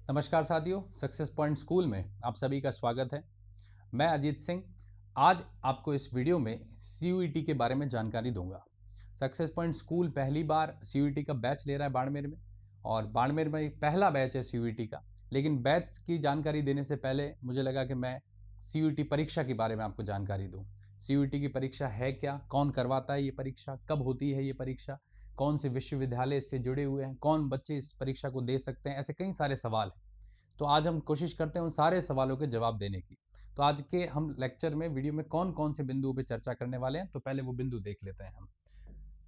नमस्कार साथियों, success point school में आप सभी का स्वागत है। मैं अजीत सिंह आज आपको इस वीडियो में सीयूईटी के बारे में जानकारी दूंगा। सक्सेस पॉइंट स्कूल पहली बार सीयूईटी का बैच ले रहा है बाड़मेर में, और बाड़मेर में पहला बैच है सीयूईटी का। लेकिन बैच की जानकारी देने से पहले मुझे लगा कि मैं सीयूईटी परीक्षा के बारे में आपको जानकारी दूं। सीयूईटी की परीक्षा है क्या, कौन करवाता है ये परीक्षा, कब होती है ये परीक्षा, कौन से विश्वविद्यालय इससे जुड़े हुए हैं, कौन बच्चे इस परीक्षा को दे सकते हैं, ऐसे कई सारे सवाल हैं। तो आज हम कोशिश करते हैं उन सारे सवालों के जवाब देने की। तो आज के हम लेक्चर में, वीडियो में कौन कौन से बिंदुओं पे चर्चा करने वाले हैं, तो पहले वो बिंदु देख लेते हैं हम।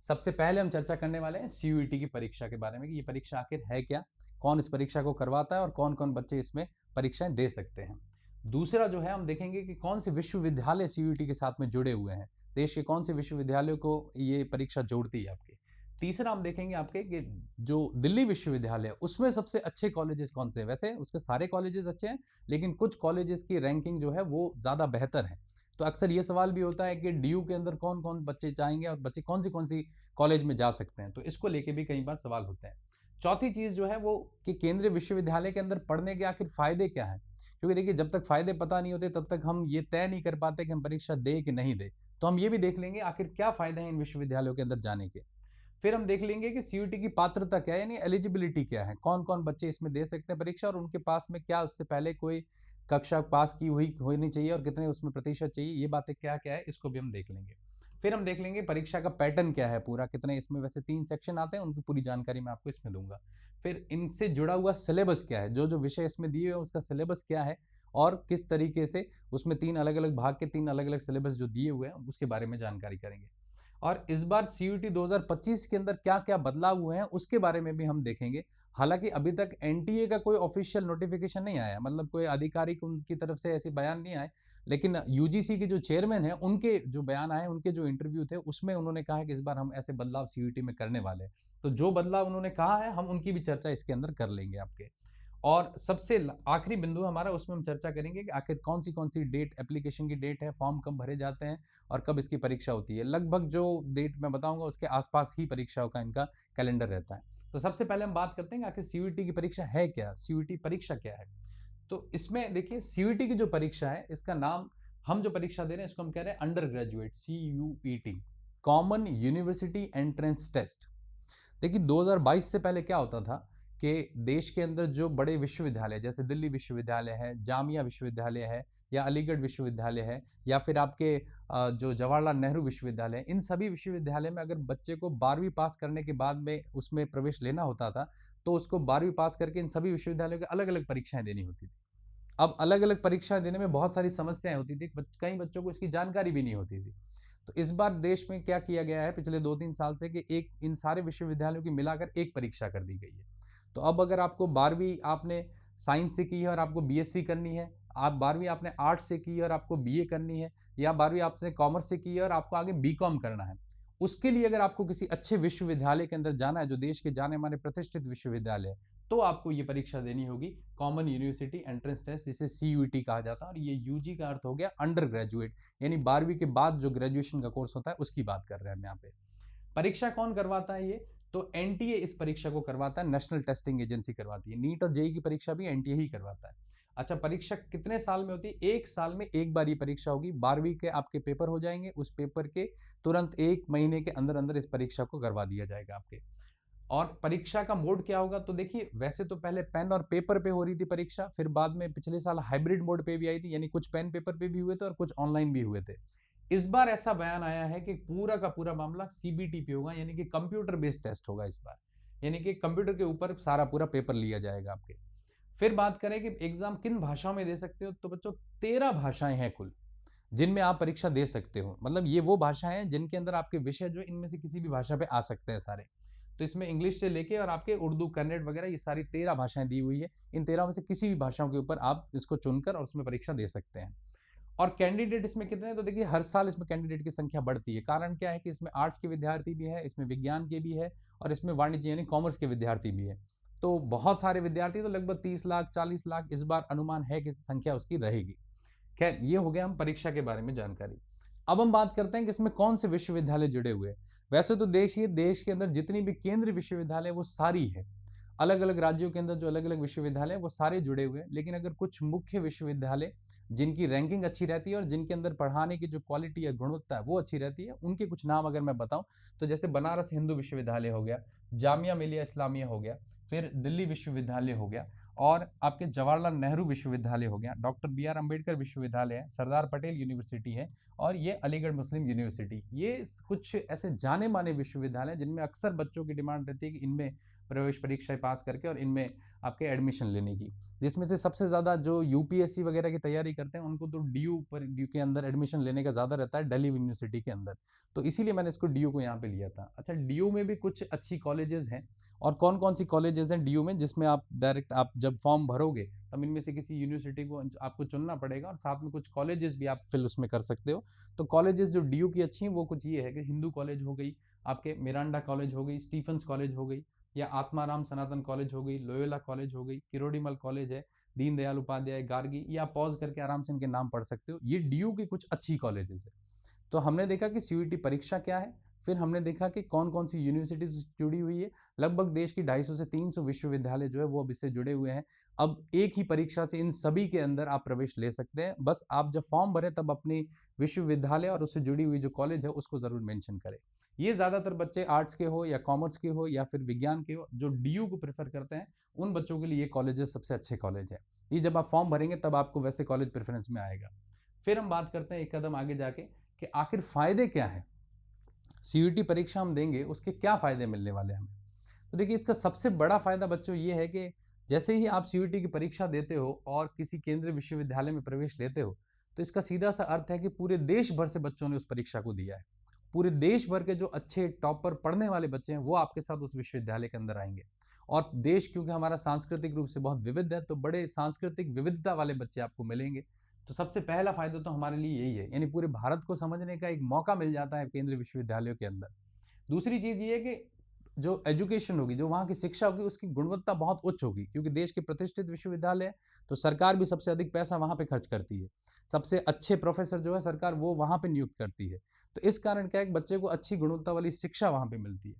सबसे पहले हम चर्चा करने वाले हैं सीयूईटी की परीक्षा के बारे में कि ये परीक्षा आखिर है क्या, कौन इस परीक्षा को करवाता है और कौन कौन बच्चे इसमें परीक्षाएं दे सकते हैं। दूसरा जो है, हम देखेंगे कि कौन से विश्वविद्यालय सीयूईटी के साथ में जुड़े हुए हैं, देश के कौन से विश्वविद्यालयों को ये परीक्षा जोड़ती है आपके। तीसरा हम देखेंगे आपके कि जो दिल्ली विश्वविद्यालय है उसमें सबसे अच्छे कॉलेजेस कौन से हैं। वैसे उसके सारे कॉलेजेस अच्छे हैं, लेकिन कुछ कॉलेजेस की रैंकिंग जो है वो ज़्यादा बेहतर है। तो अक्सर ये सवाल भी होता है कि डीयू के अंदर कौन कौन बच्चे जाएंगे और बच्चे कौन सी कॉलेज में जा सकते हैं, तो इसको लेके भी कई बार सवाल होते हैं। चौथी चीज़ जो है वो कि केंद्रीय विश्वविद्यालय के अंदर पढ़ने के आखिर फ़ायदे क्या हैं, क्योंकि देखिए जब तक फ़ायदे पता नहीं होते तब तक हम ये तय नहीं कर पाते कि हम परीक्षा दें कि नहीं दें। तो हम ये भी देख लेंगे आखिर क्या फ़ायदे हैं इन विश्वविद्यालयों के अंदर जाने के। फिर हम देख लेंगे कि सीयूईटी की पात्रता क्या है, यानी एलिजिबिलिटी क्या है, कौन कौन बच्चे इसमें दे सकते हैं परीक्षा, और उनके पास में क्या उससे पहले कोई कक्षा पास की हुई होनी चाहिए और कितने उसमें प्रतिशत चाहिए, ये बातें क्या क्या है इसको भी हम देख लेंगे। फिर हम देख लेंगे परीक्षा का पैटर्न क्या है पूरा, कितने इसमें वैसे 3 सेक्शन आते हैं, उनकी पूरी जानकारी मैं आपको इसमें दूंगा। फिर इनसे जुड़ा हुआ सिलेबस क्या है, जो जो विषय इसमें दिए हुए हैं उसका सिलेबस क्या है, और किस तरीके से उसमें 3 अलग अलग भाग के 3 अलग अलग सिलेबस जो दिए हुए हैं उसके बारे में जानकारी करेंगे। और इस बार सीयूईटी 2025 के अंदर क्या क्या बदलाव हुए हैं उसके बारे में भी हम देखेंगे। हालांकि अभी तक एनटीए का कोई ऑफिशियल नोटिफिकेशन नहीं आया, मतलब कोई आधिकारिक उनकी तरफ से ऐसे बयान नहीं आए, लेकिन यूजीसी के जो चेयरमैन हैं उनके जो बयान आए, उनके जो इंटरव्यू थे उसमें उन्होंने कहा है कि इस बार हम ऐसे बदलाव सीयूईटी में करने वाले हैं। तो जो बदलाव उन्होंने कहा है हम उनकी भी चर्चा इसके अंदर कर लेंगे आपके। और सबसे आखिरी बिंदु हमारा, उसमें हम चर्चा करेंगे कि आखिर कौन सी डेट, एप्लीकेशन की डेट है, फॉर्म कब भरे जाते हैं और कब इसकी परीक्षा होती है। लगभग जो डेट मैं बताऊंगा उसके आसपास ही परीक्षाओं का इनका कैलेंडर रहता है। तो सबसे पहले हम बात करते हैं आखिर सीयूईटी की परीक्षा है क्या, सीयूईटी परीक्षा क्या है। तो इसमें देखिए सीयूईटी की जो परीक्षा है, इसका नाम, हम जो परीक्षा दे रहे हैं इसको हम कह रहे हैं undergraduate CUET, common university entrance test. देखिए 2022 से पहले क्या होता था कि देश के अंदर जो बड़े विश्वविद्यालय, जैसे दिल्ली विश्वविद्यालय है, जामिया विश्वविद्यालय है, या अलीगढ़ विश्वविद्यालय है, या फिर आपके जो जवाहरलाल नेहरू विश्वविद्यालय है, इन सभी विश्वविद्यालय में अगर बच्चे को 12वीं पास करने के बाद में उसमें प्रवेश लेना होता था, तो उसको 12वीं पास करके इन सभी विश्वविद्यालयों की अलग अलग परीक्षाएं देनी होती थी। अब अलग अलग परीक्षाएं देने में बहुत सारी समस्याएं होती थी, कई बच्चों को इसकी जानकारी भी नहीं होती थी। तो इस बार देश में क्या किया गया है पिछले 2-3 साल से कि एक इन सारे विश्वविद्यालयों की मिलाकर एक परीक्षा कर दी गई है। तो अब अगर आपको 12वीं आपने साइंस से की है और आपको बीएससी करनी है, आप 12वीं आपने आर्ट्स से की है और आपको बीए करनी है, या 12वीं आपने कॉमर्स से की है और आपको आगे बीकॉम करना है, उसके लिए अगर आपको किसी अच्छे विश्वविद्यालय के अंदर जाना है, जो देश के जाने माने प्रतिष्ठित विश्वविद्यालय है, तो आपको ये परीक्षा देनी होगी, कॉमन यूनिवर्सिटी एंट्रेंस टेस्ट, जिसे सीयूईटी कहा जाता है। और ये यूजी का अर्थ हो गया अंडर ग्रेजुएट, यानी 12वीं के बाद जो ग्रेजुएशन का कोर्स होता है उसकी बात कर रहे हैं हम यहाँ पे। परीक्षा कौन करवाता है ये, तो एनटीए इस परीक्षा को करवाता है, नेशनल टेस्टिंग एजेंसी करवाती है। नीट और जेई की परीक्षा भी एनटीए ही करवाता है। अच्छा, परीक्षा कितने साल में होती है, 1 साल में एक बार ये परीक्षा होगी। 12वीं के आपके पेपर हो जाएंगे, उस पेपर के तुरंत 1 महीने के अंदर अंदर इस परीक्षा को करवा दिया जाएगा आपके। और परीक्षा का मोड क्या होगा, तो देखिए वैसे तो पहले पेन और पेपर पे हो रही थी परीक्षा, फिर बाद में पिछले साल हाइब्रिड मोड पे भी आई थी, यानी कुछ पेन पेपर पे भी हुए थे और कुछ ऑनलाइन भी हुए थे। इस बार ऐसा बयान आया है कि पूरा का पूरा मामला सीबीटी पे होगा, यानी कि कंप्यूटर बेस्ड टेस्ट होगा इस बार, यानी कि कंप्यूटर के ऊपर सारा पूरा पेपर लिया जाएगा आपके। फिर बात करें कि एग्जाम किन भाषाओं में दे सकते हो, तो बच्चों 13 भाषाएं हैं कुल जिनमें आप परीक्षा दे सकते हो। मतलब ये वो भाषाएं हैं जिनके अंदर आपके विषय जो इनमें से किसी भी भाषा पे आ सकते हैं सारे। तो इसमें इंग्लिश से लेके और आपके उर्दू, कन्नड़ वगैरह, ये सारी 13 भाषाएं दी हुई है। इन 13 में से किसी भी भाषाओं के ऊपर आप इसको चुनकर और उसमें परीक्षा दे सकते हैं। और कैंडिडेट इसमें कितने हैं, तो देखिए हर साल इसमें कैंडिडेट की संख्या बढ़ती है। कारण क्या है कि इसमें आर्ट्स के विद्यार्थी भी है, इसमें विज्ञान के भी है, और इसमें वाणिज्य यानी कॉमर्स के विद्यार्थी भी है। तो बहुत सारे विद्यार्थी, तो लगभग 30 लाख 40 लाख इस बार अनुमान है कि संख्या उसकी रहेगी। खैर, ये हो गया हम परीक्षा के बारे में जानकारी। अब हम बात करते हैं कि इसमें कौन से विश्वविद्यालय जुड़े हुए हैं। वैसे तो देश के अंदर जितनी भी केंद्रीय विश्वविद्यालय वो सारी है। अलग अलग राज्यों के अंदर जो अलग अलग विश्वविद्यालय हैं वो सारे जुड़े हुए हैं, लेकिन अगर कुछ मुख्य विश्वविद्यालय जिनकी रैंकिंग अच्छी रहती है और जिनके अंदर पढ़ाने की जो क्वालिटी या गुणवत्ता है वो अच्छी रहती है, उनके कुछ नाम अगर मैं बताऊं तो जैसे बनारस हिंदू विश्वविद्यालय हो गया, जामिया मिलिया इस्लामिया हो गया, फिर दिल्ली विश्वविद्यालय हो गया, और आपके जवाहरलाल नेहरू विश्वविद्यालय हो गया, डॉक्टर बी आर अम्बेडकर विश्वविद्यालय है, सरदार पटेल यूनिवर्सिटी है, और ये अलीगढ़ मुस्लिम यूनिवर्सिटी। ये कुछ ऐसे जाने माने विश्वविद्यालय जिनमें अक्सर बच्चों की डिमांड रहती है कि इनमें प्रवेश परीक्षाएं पास करके और इनमें आपके एडमिशन लेने की, जिसमें से सबसे ज़्यादा जो यूपीएससी वगैरह की तैयारी करते हैं उनको तो डी के अंदर एडमिशन लेने का ज़्यादा रहता है, दिल्ली यूनिवर्सिटी के अंदर। तो इसीलिए मैंने इसको डी को यहाँ पे लिया था। अच्छा, डी में भी कुछ अच्छी कॉलेजेस हैं, और कौन कौन सी कॉलेजेस हैं डी में जिसमें आप डायरेक्ट आप जब फॉर्म भरोगे तब इनमें से किसी यूनिवर्सिटी को आपको चुनना पड़ेगा, और साथ में कुछ कॉलेजेस भी आप फिल उसमें कर सकते हो। तो कॉलेजेस जो डी की अच्छी हैं वो कुछ ये है कि हिंदू कॉलेज हो गई, आपके मिरांडा कॉलेज हो गई, स्टीफेंस कॉलेज हो गई, या आत्माराम सनातन कॉलेज हो गई, लोयोला कॉलेज हो गई, किरोड़ीमल कॉलेज है, दीनदयाल उपाध्याय, गार्गी, या पॉज करके आराम से इनके नाम पढ़ सकते हो। ये डी की कुछ अच्छी कॉलेजेस है। तो हमने देखा कि सीयूईटी परीक्षा क्या है, फिर हमने देखा कि कौन कौन सी यूनिवर्सिटीज जुड़ी हुई है। लगभग देश की 250 से 300 विश्वविद्यालय जो है वो अब इससे जुड़े हुए हैं। अब एक ही परीक्षा से इन सभी के अंदर आप प्रवेश ले सकते हैं। बस आप जब फॉर्म भरें तब अपनी विश्वविद्यालय और उससे जुड़ी हुई जो कॉलेज है उसको जरूर मेंशन करें। ये ज़्यादातर बच्चे आर्ट्स के हो या कॉमर्स के हो या फिर विज्ञान के हो जो डीयू को प्रेफर करते हैं, उन बच्चों के लिए ये कॉलेजेस सबसे अच्छे कॉलेज है। ये जब आप फॉर्म भरेंगे तब आपको वैसे कॉलेज प्रेफरेंस में आएगा। फिर हम बात करते हैं एक कदम आगे जाके कि आखिर फ़ायदे क्या हैं, सीयूईटी परीक्षा हम देंगे उसके क्या फ़ायदे मिलने वाले हैं हमें। तो देखिए, इसका सबसे बड़ा फ़ायदा बच्चों ये है कि जैसे ही आप सीयूईटी की परीक्षा देते हो और किसी केंद्रीय विश्वविद्यालय में प्रवेश लेते हो, तो इसका सीधा सा अर्थ है कि पूरे देश भर से बच्चों ने उस परीक्षा को दिया है। पूरे देश भर के जो अच्छे टॉपर पढ़ने वाले बच्चे हैं वो आपके साथ उस विश्वविद्यालय के अंदर आएंगे। और देश क्योंकि हमारा सांस्कृतिक रूप से बहुत विविध है, तो बड़े सांस्कृतिक विविधता वाले बच्चे आपको मिलेंगे। तो सबसे पहला फायदा तो हमारे लिए यही है, यानी पूरे भारत को समझने का एक मौका मिल जाता है केंद्रीय विश्वविद्यालयों के अंदर। दूसरी चीज़ ये है कि जो एजुकेशन होगी, जो वहाँ की शिक्षा होगी, उसकी गुणवत्ता बहुत उच्च होगी, क्योंकि देश के प्रतिष्ठित विश्वविद्यालय है, तो सरकार भी सबसे अधिक पैसा वहाँ पे खर्च करती है। सबसे अच्छे प्रोफेसर जो है सरकार वो वहाँ पे नियुक्त करती है। तो इस कारण क्या है, बच्चे को अच्छी गुणवत्ता वाली शिक्षा वहाँ पे मिलती है।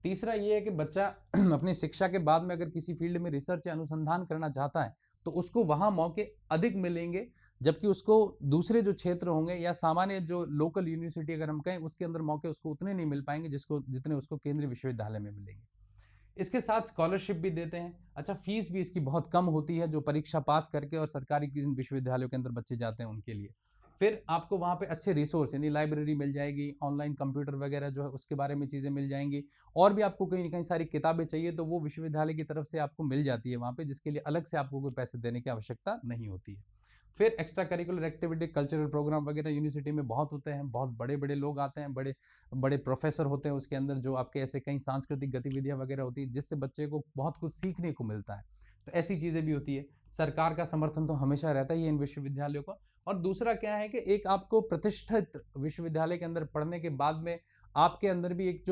तीसरा ये है कि बच्चा अपनी शिक्षा के बाद में अगर किसी फील्ड में रिसर्च या अनुसंधान करना चाहता है तो उसको वहाँ मौके अधिक मिलेंगे, जबकि उसको दूसरे जो क्षेत्र होंगे या सामान्य जो लोकल यूनिवर्सिटी अगर हम कहें उसके अंदर मौके उसको उतने नहीं मिल पाएंगे जितने उसको केंद्रीय विश्वविद्यालय में मिलेंगे। इसके साथ स्कॉलरशिप भी देते हैं। अच्छा, फीस भी इसकी बहुत कम होती है जो परीक्षा पास करके और सरकारी विश्वविद्यालयों के अंदर बच्चे जाते हैं उनके लिए। फिर आपको वहाँ पे अच्छे रिसोर्स यानी लाइब्रेरी मिल जाएगी, ऑनलाइन कंप्यूटर वगैरह जो है उसके बारे में चीज़ें मिल जाएंगी, और भी आपको कहीं कहीं सारी किताबें चाहिए तो वो विश्वविद्यालय की तरफ से आपको मिल जाती है वहाँ पे, जिसके लिए अलग से आपको कोई पैसे देने की आवश्यकता नहीं होती है। फिर extra curricular activity, cultural program वगैरह यूनिवर्सिटी में बहुत होते हैं, बहुत बड़े बड़े लोग आते हैं, बड़े बड़े प्रोफेसर होते हैं उसके अंदर, जो आपके ऐसे कई सांस्कृतिक गतिविधियां वगैरह होती है जिससे बच्चे को बहुत कुछ सीखने को मिलता है। तो ऐसी चीज़ें भी होती है। सरकार का समर्थन तो हमेशा रहता ही है इन विश्वविद्यालयों को। और दूसरा क्या है कि एक आपको प्रतिष्ठित विश्वविद्यालय के अंदर पढ़ने के बाद में आपके अंदर भी एक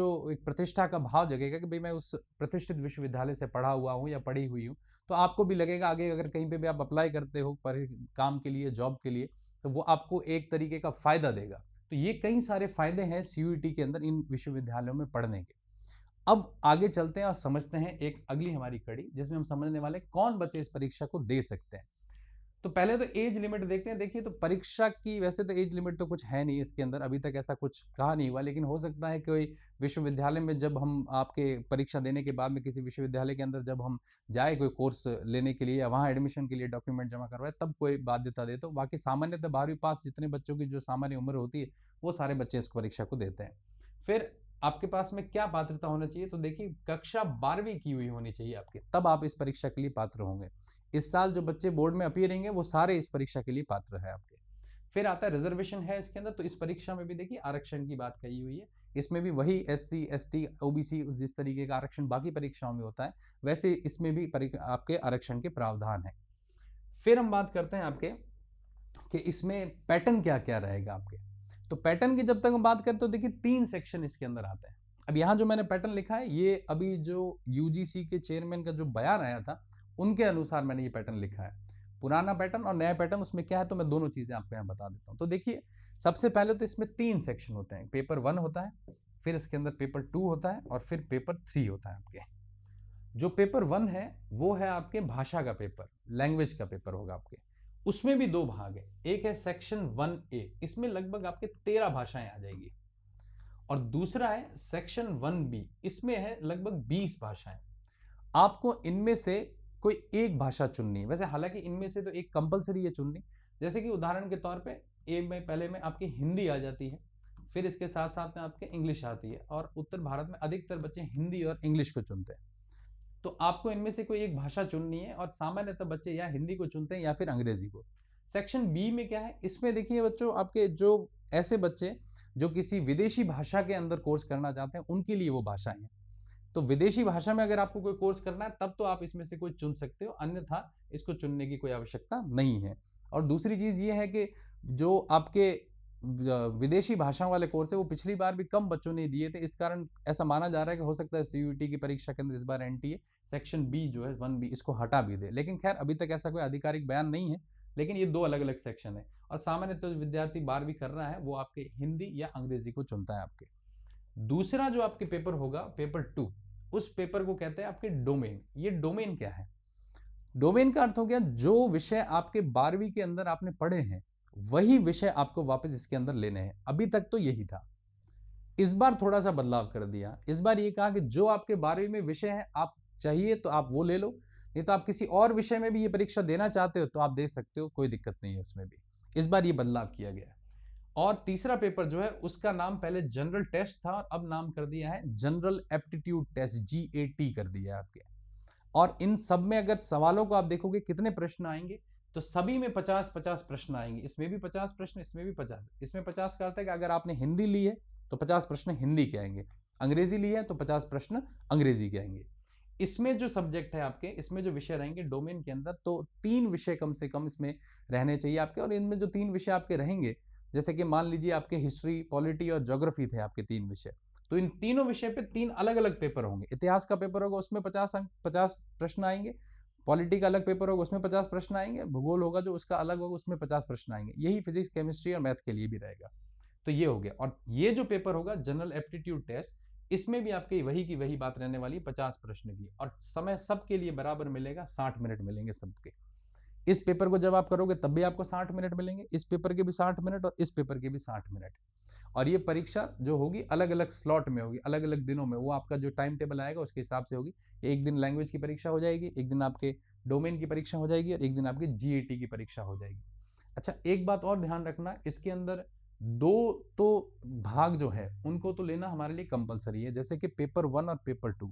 प्रतिष्ठा का भाव जगेगा कि भाई मैं उस प्रतिष्ठित विश्वविद्यालय से पढ़ा हुआ हूँ या पढ़ी हुई हूँ। तो आपको भी लगेगा आगे अगर कहीं पे भी आप अप्लाई करते हो पर काम के लिए, जॉब के लिए, तो वो आपको एक तरीके का फ़ायदा देगा। तो ये कई सारे फ़ायदे हैं सीयूईटी के अंदर इन विश्वविद्यालयों में पढ़ने के। अब आगे चलते हैं और समझते हैं एक अगली हमारी कड़ी जिसमें हम समझने वाले कौन बच्चे इस परीक्षा को दे सकते हैं। तो पहले तो एज लिमिट देखते हैं। देखिए, तो परीक्षा की वैसे तो एज लिमिट तो कुछ है नहीं इसके अंदर, अभी तक ऐसा कुछ कहा नहीं हुआ, लेकिन हो सकता है कोई विश्वविद्यालय में जब हम आपके परीक्षा देने के बाद में किसी विश्वविद्यालय के अंदर जब हम जाए कोई कोर्स लेने के लिए या वहाँ एडमिशन के लिए डॉक्यूमेंट जमा करवाए तब कोई बाध्यता दे। तो बाकी सामान्यतः 12वीं पास जितने बच्चों की जो सामान्य उम्र होती है वो सारे बच्चे इस परीक्षा को देते हैं। फिर आपके पास में क्या पात्रता होना चाहिए, तो देखिए कक्षा 12वीं की हुई होनी चाहिए आपके, तब आप इस परीक्षा के लिए पात्र होंगे। इस साल जो बच्चे बोर्ड में अपीयर रहेंगे वो सारे इस परीक्षा के लिए पात्र है आपके। फिर आता है रिजर्वेशन है इसके अंदर, तो इस परीक्षा में भी देखिए आरक्षण की बात कही हुई है। इसमें भी वही SC ST OBC जिस तरीके का आरक्षण बाकी परीक्षाओं में होता है वैसे इसमें भी आपके आरक्षण के प्रावधान है। फिर हम बात करते हैं आपके कि इसमें पैटर्न क्या क्या रहेगा आपके। तो पैटर्न की जब तक हम बात करें तो देखिए 3 सेक्शन इसके अंदर आते हैं। अब यहाँ जो मैंने पैटर्न लिखा है ये अभी जो UGC के चेयरमैन का जो बयान आया था उनके अनुसार मैंने ये पैटर्न लिखा है। पुराना पैटर्न और नया पैटर्न उसमें क्या है तो मैं दोनों चीज़ें आपको यहाँ बता देता हूँ। तो देखिए, सबसे पहले तो इसमें 3 सेक्शन होते हैं। पेपर 1 होता है, फिर इसके अंदर पेपर 2 होता है और फिर पेपर 3 होता है आपके। जो पेपर 1 है वो है आपके भाषा का पेपर, लैंग्वेज का पेपर होगा आपके। उसमें भी दो भाग है, एक है सेक्शन 1A, इसमें लगभग आपके 13 भाषाएं आ जाएगी, और दूसरा है सेक्शन 1B, इसमें है लगभग 20 भाषाएं। आपको इनमें से कोई एक भाषा चुननी है, वैसे हालांकि इनमें से तो एक कंपलसरी है चुननी। जैसे कि उदाहरण के तौर पे ए में पहले में आपकी हिंदी आ जाती है, फिर इसके साथ साथ में आपके इंग्लिश आती है, और उत्तर भारत में अधिकतर बच्चे हिंदी और इंग्लिश को चुनते हैं। तो आपको इनमें से कोई एक भाषा चुननी है, और सामान्यतः बच्चे या हिंदी को चुनते हैं या फिर अंग्रेजी को। सेक्शन बी में क्या है, इसमें देखिए बच्चों, आपके जो ऐसे बच्चे जो किसी विदेशी भाषा के अंदर कोर्स करना चाहते हैं, उनके लिए वो भाषाएं हैं। तो विदेशी भाषा में अगर आपको कोई कोर्स करना है तब तो आप इसमें से कोई चुन सकते हो, अन्यथा इसको चुनने की कोई आवश्यकता नहीं है। और दूसरी चीज ये है कि जो आपके विदेशी भाषाओं वाले कोर्स है वो पिछली बार भी कम बच्चों ने दिए थे, इस कारण ऐसा माना जा रहा है कि हो सकता है सीयूईटी की परीक्षा के अंदर इस बार एनटीए सेक्शन बी जो है 1B इसको हटा भी दे। लेकिन खैर अभी तक ऐसा कोई आधिकारिक बयान नहीं है, लेकिन ये दो अलग अलग सेक्शन है। और सामान्य तो विद्यार्थी 12वीं कर रहा है वो आपके हिंदी या अंग्रेजी को चुनता है आपके। दूसरा जो आपके पेपर होगा, पेपर 2, उस पेपर को कहते हैं आपके डोमेन। ये डोमेन क्या है? डोमेन का अर्थ हो गया जो विषय आपके 12वीं के अंदर आपने पढ़े हैं वही विषय आपको वापस इसके अंदर लेने हैं। अभी तक तो यही था, इस बार थोड़ा सा बदलाव कर दिया। इस बार ये कहा कि जो आपके 12वीं में विषय है, आप चाहिए तो आप वो ले लो, नहीं तो आप किसी और विषय में भी ये परीक्षा देना चाहते हो तो आप दे सकते हो, कोई दिक्कत नहीं है उसमें भी। इस बार ये बदलाव किया गया है। और तीसरा पेपर जो है उसका नाम पहले जनरल टेस्ट था और अब नाम कर दिया है जनरल एप्टीट्यूड टेस्ट, GAT कर दिया है आपके। और इन सब में अगर सवालों को आप देखोगे कितने प्रश्न आएंगे, तो सभी में 50-50 प्रश्न आएंगे। इसमें भी 50 प्रश्न, इसमें भी 50। इसमें 50 का अर्थ है कि अगर आपने हिंदी ली है तो 50 प्रश्न हिंदी के आएंगे, अंग्रेजी ली है तो 50 प्रश्न अंग्रेजी के आएंगे। इसमें जो सब्जेक्ट है आपके, इसमें जो विषय रहेंगे डोमेन के अंदर, तो 3 विषय कम से कम इसमें रहने चाहिए आपके। और इनमें जो 3 विषय आपके रहेंगे, जैसे कि मान लीजिए आपके हिस्ट्री, पॉलिटी और ज्योग्राफी थे आपके 3 विषय, तो इन तीनों विषय पे 3 अलग अलग पेपर होंगे। इतिहास का पेपर होगा उसमें 50 अंक 50 प्रश्न आएंगे, पॉलिटी का अलग पेपर होगा उसमें 50 प्रश्न आएंगे, भूगोल होगा जो उसका अलग होगा उसमें 50 प्रश्न आएंगे। यही फिजिक्स, केमिस्ट्री और मैथ के लिए भी रहेगा। तो ये हो गया। और ये जो पेपर होगा जनरल एप्टीट्यूड टेस्ट, इसमें भी आपकी वही की वही बात रहने वाली, 50 प्रश्न की, और समय सबके लिए बराबर मिलेगा, 60 मिनट मिलेंगे सबके। इस पेपर को जब आप करोगे तब भी आपको 60 मिनट मिलेंगे, इस पेपर के भी 60 मिनट और इस पेपर के भी 60 मिनट। और ये परीक्षा जो होगी अलग अलग स्लॉट में होगी, अलग अलग दिनों में, वो आपका जो टाइम टेबल आएगा उसके हिसाब से होगी। एक दिन लैंग्वेज की परीक्षा हो जाएगी, एक दिन आपके डोमेन की परीक्षा हो जाएगी, और एक दिन आपकी GAT की परीक्षा हो जाएगी। अच्छा, एक बात और ध्यान रखना, इसके अंदर 2 तो भाग जो है उनको तो लेना हमारे लिए कंपलसरी है, जैसे कि पेपर 1 और पेपर 2।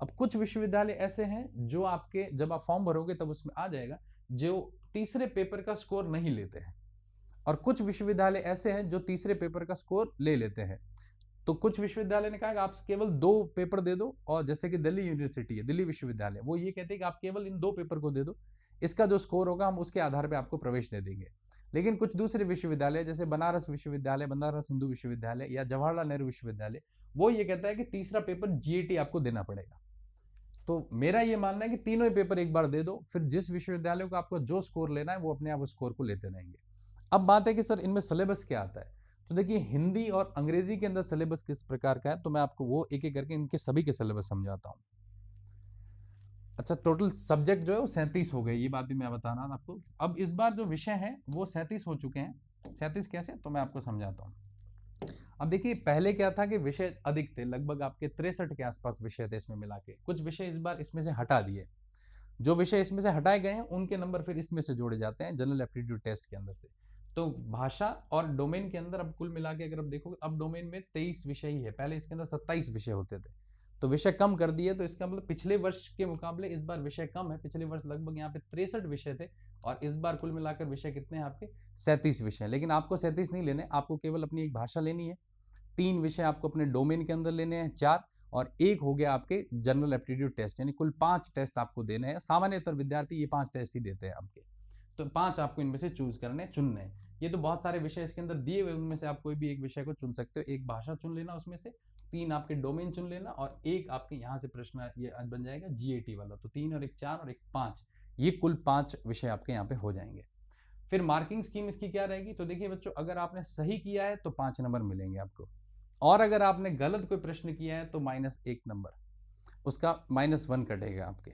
अब कुछ विश्वविद्यालय ऐसे हैं जो आपके जब आप फॉर्म भरोगे तब उसमें आ जाएगा, जो तीसरे पेपर का स्कोर नहीं लेते हैं, और कुछ विश्वविद्यालय ऐसे हैं जो तीसरे पेपर का स्कोर ले लेते हैं। तो कुछ विश्वविद्यालय ने कहा कि आप केवल 2 पेपर दे दो, और जैसे कि दिल्ली यूनिवर्सिटी है, दिल्ली विश्वविद्यालय, वो ये कहते हैं कि आप केवल इन 2 पेपर को दे दो, इसका जो स्कोर होगा हम उसके आधार पर आपको प्रवेश दे देंगे। लेकिन कुछ दूसरे विश्वविद्यालय जैसे बनारस विश्वविद्यालय, बनारस हिंदू विश्वविद्यालय या जवाहरलाल नेहरू विश्वविद्यालय, वो ये कहता है कि तीसरा पेपर GAT आपको देना पड़ेगा। तो मेरा ये मानना है कि तीनों ही पेपर एक बार दे दो, फिर जिस विश्वविद्यालय को आपको जो स्कोर लेना है वो अपने आप उस स्कोर को लेते रहेंगे। अब बात है कि सर इनमें सिलेबस क्या आता है, तो देखिए हिंदी और अंग्रेजी के अंदर सिलेबस किस प्रकार का है, तो मैं आपको वो एक एक करके इनके सभी के सिलेबस समझाता हूँ। अच्छा, टोटल सब्जेक्ट जो है वो 37 हो गए, ये बात भी मैं बता रहा था आपको। अब इस बार जो विषय है वो 37 हो चुके हैं। 37 कैसे, तो मैं आपको समझाता हूँ। अब देखिए पहले क्या था कि विषय अधिक थे, लगभग आपके 63 के आसपास विषय थे इसमें मिला के। कुछ विषय इस बार इसमें से हटा दिए, जो विषय इसमें से हटाए गए हैं उनके नंबर फिर इसमें से जोड़े जाते हैं जनरल एप्टीट्यूड टेस्ट के अंदर से। तो भाषा और डोमेन के अंदर अब कुल मिला के अगर आप देखोगे, अब डोमेन में 23 विषय ही है, पहले इसके अंदर 27 विषय होते थे, तो विषय कम कर दिए। तो इसका मतलब पिछले वर्ष के मुकाबले इस बार विषय कम है। पिछले वर्ष लगभग यहाँ पे 63 विषय थे, और इस बार कुल मिलाकर विषय कितने हैं आपके, 37 विषय। लेकिन आपको 37 नहीं लेने, आपको केवल अपनी एक भाषा लेनी है, 3 विषय आपको अपने डोमेन के अंदर लेने हैं, 4, और 1 हो गया आपके जनरल एप्टीट्यूड टेस्ट, यानी कुल 5 टेस्ट आपको देने हैं। सामान्यतः विद्यार्थी ये 5 टेस्ट ही देते हैं आपके, तो 5 आपको इनमें से चूज करने चुनने हैं। ये तो बहुत सारे विषय इसके अंदर दिए हुए, उनमें से आप कोई भी एक विषय को चुन सकते हो। एक भाषा चुन लेना उसमें से, 3 आपके डोमेन चुन लेना, और 1 आपके यहाँ से प्रश्न ये बन जाएगा GAT वाला। तो 3 और 1 4 और 1 5, ये कुल 5 विषय आपके यहाँ पे हो जाएंगे। फिर मार्किंग स्कीम इसकी क्या रहेगी, तो देखिए बच्चों, अगर आपने सही किया है तो 5 नंबर मिलेंगे आपको, और अगर आपने गलत कोई प्रश्न किया है तो -1 नंबर। उसका -1 कटेगा आपके।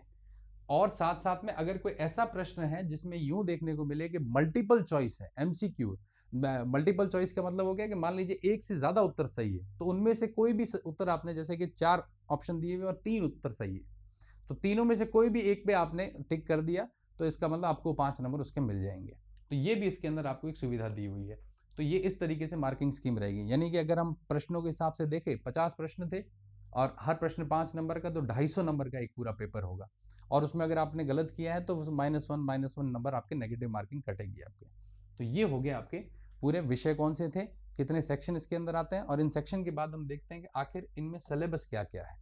और साथ साथ में अगर कोई ऐसा प्रश्न है जिसमें यूं देखने को मिले कि मल्टीपल चॉइस है, एमसीक्यू, मल्टीपल चॉइस का मतलब हो गया कि मान लीजिए एक से ज्यादा उत्तर सही है, तो उनमें से कोई भी उत्तर आपने, जैसे कि 4 ऑप्शन दिए हुए और 3 उत्तर सही है, तो तीनों में से कोई भी एक पे आपने टिक कर दिया, तो इसका मतलब आपको 5 नंबर उसके मिल जाएंगे। तो ये भी इसके अंदर आपको एक सुविधा दी हुई है। तो ये इस तरीके से मार्किंग स्कीम रहेगी। यानी कि अगर हम प्रश्नों के हिसाब से देखें, 50 प्रश्न थे और हर प्रश्न 5 नंबर का, तो 250 नंबर का एक पूरा पेपर होगा। और उसमें अगर आपने गलत किया है तो -1 नंबर आपके नेगेटिव मार्किंग कटेगी आपके। तो ये हो गया आपके पूरे विषय कौन से थे, कितने सेक्शन इसके अंदर आते हैं, और इन सेक्शन के बाद हम देखते हैं कि आखिर इनमें सिलेबस क्या क्या है।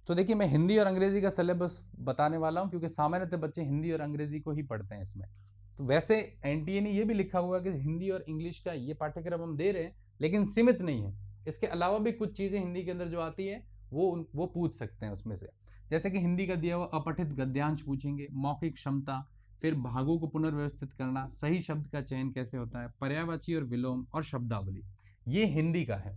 तो देखिए, मैं हिंदी और अंग्रेजी का सिलेबस बताने वाला हूं, क्योंकि सामान्यतः बच्चे हिंदी और अंग्रेजी को ही पढ़ते हैं इसमें। तो वैसे एनटीए ने ये भी लिखा हुआ है कि हिंदी और इंग्लिश का ये पाठ्यक्रम हम दे रहे हैं, लेकिन सीमित नहीं है। इसके अलावा भी कुछ चीजें हिंदी के अंदर जो आती है वो पूछ सकते हैं उसमें से। जैसे कि हिंदी का दिया हुआ अपठित गद्यांश पूछेंगे, मौखिक क्षमता, फिर भागों को पुनर्व्यवस्थित करना, सही शब्द का चयन कैसे होता है, पर्यायवाची और विलोम और शब्दावली, ये हिंदी का है।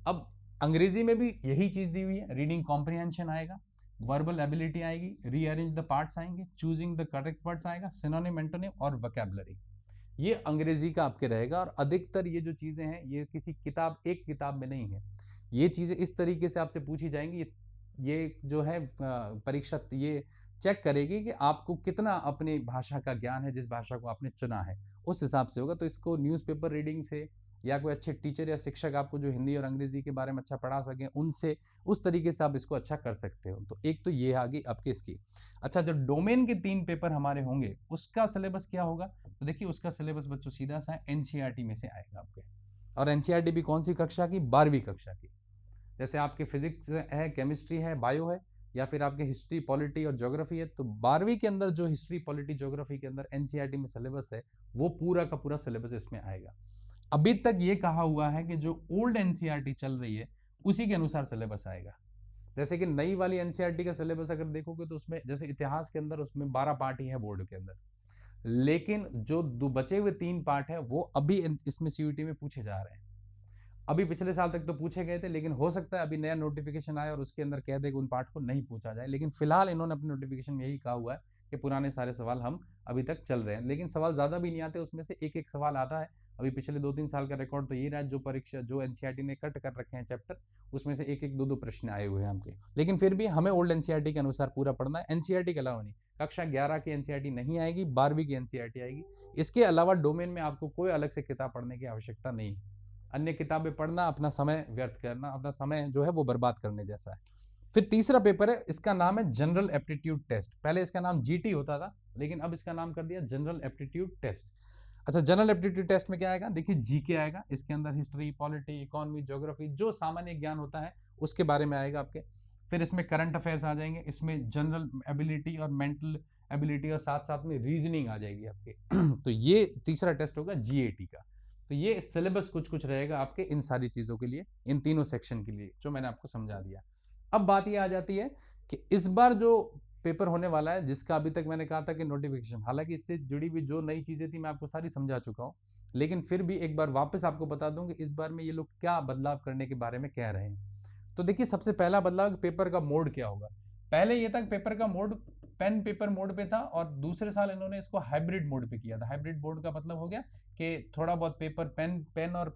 अब अंग्रेजी में भी यही चीज दी हुई है। रीडिंग कॉम्प्रिहेंशन आएगा, वर्बल एबिलिटी आएगी, रीअरेंज द पार्ट्स आएंगे, चूजिंग द करेक्ट वर्ड्स आएगा, सिनोनिम, एंटोनिम और वोकैबुलरी, ये अंग्रेजी का आपके रहेगा। और अधिकतर ये जो चीजें हैं ये किसी एक किताब में नहीं है। ये चीजें इस तरीके से आपसे पूछी जाएंगी। ये जो है परीक्षा ये चेक करेगी कि आपको कितना अपनी भाषा का ज्ञान है, जिस भाषा को आपने चुना है उस हिसाब से होगा। तो इसको न्यूज़पेपर रीडिंग से, या कोई अच्छे टीचर या शिक्षक आपको जो हिंदी और अंग्रेजी के बारे में अच्छा पढ़ा सकें, उनसे उस तरीके से आप इसको अच्छा कर सकते हो। तो एक तो ये आ गई आपके इसकी। अच्छा, जो डोमेन के 3 पेपर हमारे होंगे उसका सिलेबस क्या होगा, तो देखिए उसका सिलेबस बच्चों सीधा सा एनसीईआरटी में से आएगा आपके। और एनसीईआरटी भी कौन सी कक्षा की, 12वीं कक्षा की। जैसे आपके फिजिक्स है, केमिस्ट्री है, बायो है, या फिर आपके हिस्ट्री, पॉलिटी और ज्योग्राफी है, तो 12वीं के अंदर जो हिस्ट्री, पॉलिटी, ज्योग्राफी के अंदर एनसीईआरटी में सिलेबस है, वो पूरा का पूरा सिलेबस इसमें आएगा। अभी तक ये कहा हुआ है कि जो ओल्ड एनसीईआरटी चल रही है उसी के अनुसार सिलेबस आएगा। जैसे कि नई वाली एनसीईआरटी का सिलेबस अगर देखोगे तो उसमें जैसे इतिहास के अंदर उसमें 12 पार्ट ही है बोर्ड के अंदर, लेकिन जो बचे हुए 3 पार्ट है वो अभी इसमें सीयूईटी में पूछे जा रहे हैं। अभी पिछले साल तक तो पूछे गए थे, लेकिन हो सकता है अभी नया नोटिफिकेशन आए और उसके अंदर कह दे कि उन पार्ट को नहीं पूछा जाए। लेकिन फिलहाल इन्होंने अपने नोटिफिकेशन में यही कहा हुआ है कि पुराने सारे सवाल हम अभी तक चल रहे हैं। लेकिन सवाल ज़्यादा भी नहीं आते, उसमें से एक एक सवाल आता है। अभी पिछले 2-3 साल का रिकॉर्ड तो यही रहा, जो परीक्षा जो एनसीईआरटी ने कट कर रखे हैं चैप्टर, उसमें से एक एक 2-2 प्रश्न आए हुए हैं हमके। लेकिन फिर भी हमें ओल्ड एनसीईआरटी के अनुसार पूरा पढ़ना है। एनसीईआरटी के अलावा नहीं, कक्षा 11 की एनसीईआरटी नहीं आएगी, 12वीं की एनसीईआरटी आएगी। इसके अलावा डोमेन में आपको कोई अलग से किताब पढ़ने की आवश्यकता नहीं है। अन्य किताबें पढ़ना अपना समय व्यर्थ करना, अपना समय जो है वो बर्बाद करने जैसा है। फिर तीसरा पेपर है, इसका नाम है जनरल एप्टीट्यूड टेस्ट। पहले इसका नाम जीटी होता था, लेकिन अब इसका नाम कर दिया जनरल एप्टीट्यूड टेस्ट। अच्छा, जनरल एप्टीट्यूड टेस्ट में क्या आएगा, देखिए जीके आएगा, इसके अंदर हिस्ट्री, पॉलिटी, इकोनॉमी, ज्योग्राफी, जो सामान्य ज्ञान होता है उसके बारे में आएगा आपके। फिर इसमें करंट अफेयर्स आ जाएंगे, इसमें जनरल एबिलिटी और मेंटल एबिलिटी, और साथ साथ में रीजनिंग आ जाएगी आपके। तो ये तीसरा टेस्ट होगा जीएटी का। तो ये सिलेबस कुछ कुछ रहेगा आपके इन सारी चीज़ों के लिए, इन तीनों सेक्शन के लिए, जो मैंने आपको समझा दिया। अब बात ये आ जाती है कि इस बार जो पेपर होने वाला है, जिसका अभी तक मैंने कहा था कि नोटिफिकेशन, हालांकि इससे जुड़ी हुई जो नई चीज़ें थी मैं आपको सारी समझा चुका हूँ, लेकिन फिर भी एक बार वापस आपको बता दूं कि इस बार में ये लोग क्या बदलाव करने के बारे में कह रहे हैं। तो देखिए, सबसे पहला बदलाव, पेपर का मोड क्या होगा। पहले ये तक पेपर का मोड पेन पेपर मोड पे था, और दूसरे साल इन्होंने इसको हाइब्रिड मोड पे किया था। हाइब्रिड मोड का मतलब हो गया कि थोड़ा बहुत पेपर पेन और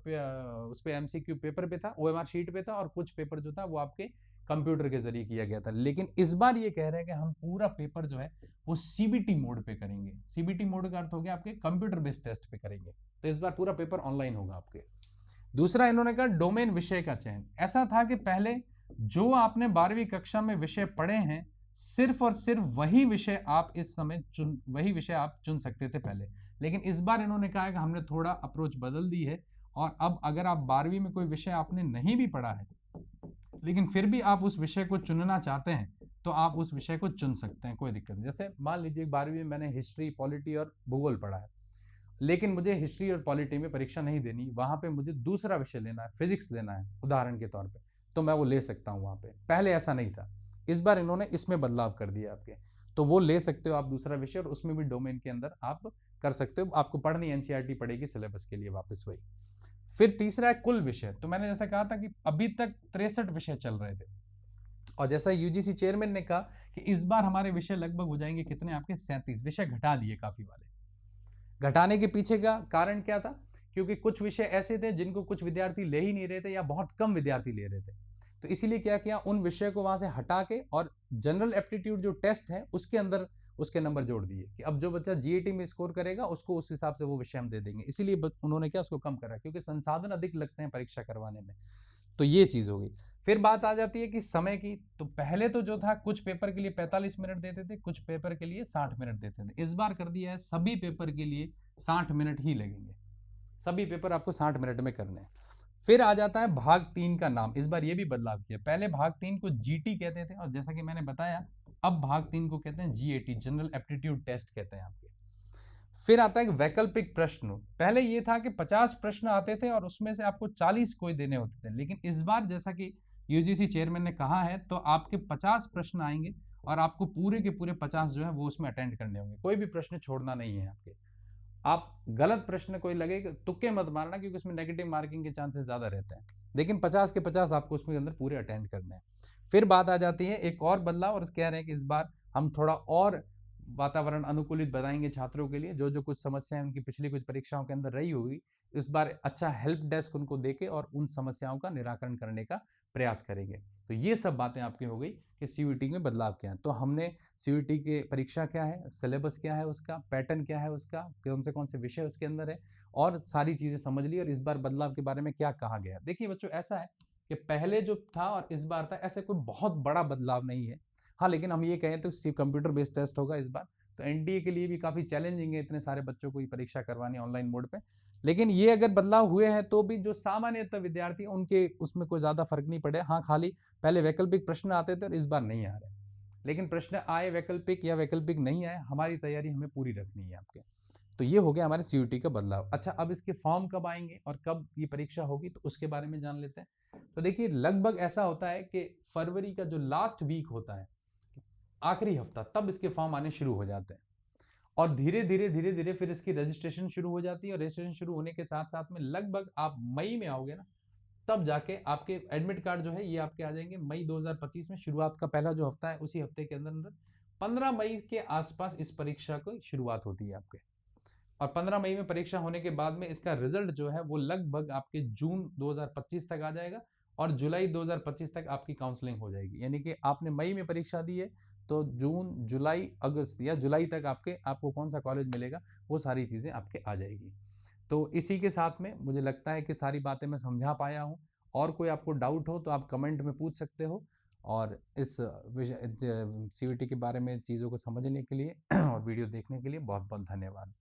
उस पे एमसीक्यू पेपर पे था, ओएमआर शीट पे था, और कुछ पेपर जो था वो आपके कंप्यूटर के जरिए किया गया था। लेकिन इस बार ये कह रहे हैं कि हम पूरा पेपर जो है वो सीबीटी मोड पे करेंगे। सीबीटी मोड का अर्थ हो गया आपके कंप्यूटर बेस्ड टेस्ट पे करेंगे। तो इस बार पूरा पेपर ऑनलाइन होगा आपके। दूसरा, इन्होंने कहा डोमेन विषय का चयन। ऐसा था कि पहले जो आपने 12वीं कक्षा में विषय पढ़े हैं, सिर्फ और सिर्फ वही विषय आप इस समय चुन सकते थे पहले। लेकिन इस बार इन्होंने कहा है कि हमने थोड़ा अप्रोच बदल दी है, और अब अगर आप 12वीं में कोई विषय आपने नहीं भी पढ़ा है, लेकिन फिर भी आप उस विषय को चुनना चाहते हैं, तो आप उस विषय को चुन सकते हैं, कोई दिक्कत नहीं। जैसे मान लीजिए 12वीं में मैंने हिस्ट्री, पॉलिटी और भूगोल पढ़ा है, लेकिन मुझे हिस्ट्री और पॉलिटी में परीक्षा नहीं देनी, वहां पे मुझे दूसरा विषय लेना है, फिजिक्स लेना है उदाहरण के तौर पे, तो मैं वो ले सकता हूँ वहां पे। पहले ऐसा नहीं था, इस बार इन्होंने इसमें बदलाव कर दिया आपके। तो वो ले सकते हो आप दूसरा विषय, और उसमें भी डोमेन के अंदर आप कर सकते हो। आपको पढ़नी एनसीईआरटी पड़ेगी सिलेबस के लिए वापस वही। फिर तीसरा है कुल विषय। तो मैंने जैसा कहा था कि अभी तक 63 विषय चल रहे थे, और जैसा यूजीसी चेयरमैन ने कहा कि इस बार हमारे विषय लगभग हो जाएंगे कितने, आपके 37 विषय घटा दिए काफी वाले। घटाने के पीछे का कारण क्या था? क्योंकि कुछ विषय ऐसे थे जिनको कुछ विद्यार्थी ले ही नहीं रहे थे या बहुत कम विद्यार्थी ले रहे थे, तो इसीलिए क्या किया, उन विषय को वहां से हटा के और जनरल एप्टीट्यूड जो टेस्ट है उसके अंदर उसके नंबर जोड़ दिए कि अब जो बच्चा जीएटी में स्कोर करेगा उसको उस हिसाब से वो विषय हम दे देंगे। इसीलिए उन्होंने क्या, उसको कम करा, क्योंकि संसाधन अधिक लगते हैं परीक्षा करवाने में। तो ये चीज हो गई। फिर बात आ जाती है कि समय की। तो पहले तो जो था, कुछ पेपर के लिए 45 मिनट देते थे, कुछ पेपर के लिए 60 मिनट देते थे। इस बार कर दिया है सभी पेपर के लिए 60 मिनट ही लगेंगे, सभी पेपर आपको 60 मिनट में करने हैं। फिर आ जाता है भाग 3 का नाम। इस बार ये भी बदलाव किया, पहले भाग 3 को जीटी कहते थे और जैसा कि मैंने बताया अब भाग 3 को कहते हैं जीएटी, जनरल एप्टीट्यूड टेस्ट कहते हैं आपके। फिर आता है वैकल्पिक प्रश्न। पहले ये था कि 50 प्रश्न आते थे और उसमें से आपको 40 कोई देने होते थे, लेकिन इस बार जैसा कि यूजीसी चेयरमैन ने कहा है तो आपके 50 प्रश्न आएंगे और आपको पूरे के पूरे 50 जो है वो उसमें अटेंड करने होंगे, कोई भी प्रश्न छोड़ना नहीं है आपके। आप गलत प्रश्न कोई लगे तुक्के मत मारना, क्योंकि उसमें नेगेटिव मार्किंग के चांसेस ज्यादा रहते हैं, लेकिन 50 के 50 आपको उसमें अंदर पूरे अटेंड करने हैं। फिर बात आ जाती है एक और बदलाव, और कह रहे हैं कि इस बार हम थोड़ा और वातावरण अनुकूलित बनाएंगे छात्रों के लिए। जो जो कुछ समस्याएं उनकी पिछली कुछ परीक्षाओं के अंदर रही होगी, इस बार अच्छा हेल्प डेस्क उनको देके और उन समस्याओं का निराकरण करने का प्रयास करेंगे। तो ये सब बातें आपकी हो गई कि सीयूईटी में बदलाव क्या है। तो हमने सीयूईटी के परीक्षा क्या है, सिलेबस क्या है उसका, पैटर्न क्या है उसका, कौन से विषय उसके अंदर है, और सारी चीजें समझ ली। और इस बार बदलाव के बारे में क्या कहा गया। देखिए बच्चों, ऐसा है कि पहले जो था और इस बार था, ऐसे कोई बहुत बड़ा बदलाव नहीं है। हाँ, लेकिन हम ये कहें तो सिर्फ कंप्यूटर बेस्ड टेस्ट होगा इस बार, तो एनडीए के लिए भी काफी चैलेंजिंग है इतने सारे बच्चों को ये परीक्षा करवानी ऑनलाइन मोड पे। लेकिन ये अगर बदलाव हुए हैं तो भी जो सामान्यतः विद्यार्थी उनके उसमें कोई ज्यादा फर्क नहीं पड़े। हाँ, खाली पहले वैकल्पिक प्रश्न आते थे और इस बार नहीं आ रहे, लेकिन प्रश्न आए वैकल्पिक या वैकल्पिक नहीं आए, हमारी तैयारी हमें पूरी रखनी है आपके। तो ये हो गया हमारे सीयूटी का बदलाव। अच्छा, अब इसके फॉर्म कब आएंगे और कब ये परीक्षा होगी, तो उसके बारे में जान लेते हैं। तो देखिए, लगभग ऐसा होता है कि फरवरी का जो लास्ट वीक होता है, आखिरी हफ्ता, तब इसके फॉर्म आने शुरू हो जाते हैं और धीरे धीरे फिर इसकी रजिस्ट्रेशन शुरू हो जाती है। और रजिस्ट्रेशन शुरू होने के साथ साथ में लगभग आप मई में आओगे ना, तब जाके आपके एडमिट कार्ड जो है ये आपके आ जाएंगे मई 2025 में। शुरुआत का पहला जो हफ्ता है उसी हफ्ते के अंदर अंदर 15 मई के आसपास इस परीक्षा की शुरुआत होती है आपके। और 15 मई में परीक्षा होने के बाद में इसका रिजल्ट जो है वो लगभग आपके जून 2025 तक आ जाएगा और जुलाई 2025 तक आपकी काउंसलिंग हो जाएगी। यानी कि आपने मई में परीक्षा दी है तो जून, जुलाई, अगस्त या जुलाई तक आपको कौन सा कॉलेज मिलेगा वो सारी चीज़ें आपके आ जाएगी। तो इसी के साथ में मुझे लगता है कि सारी बातें मैं समझा पाया हूँ। और कोई आपको डाउट हो तो आप कमेंट में पूछ सकते हो। और इस विषय सीयूईटी के बारे में चीज़ों को समझने के लिए और वीडियो देखने के लिए बहुत बहुत धन्यवाद।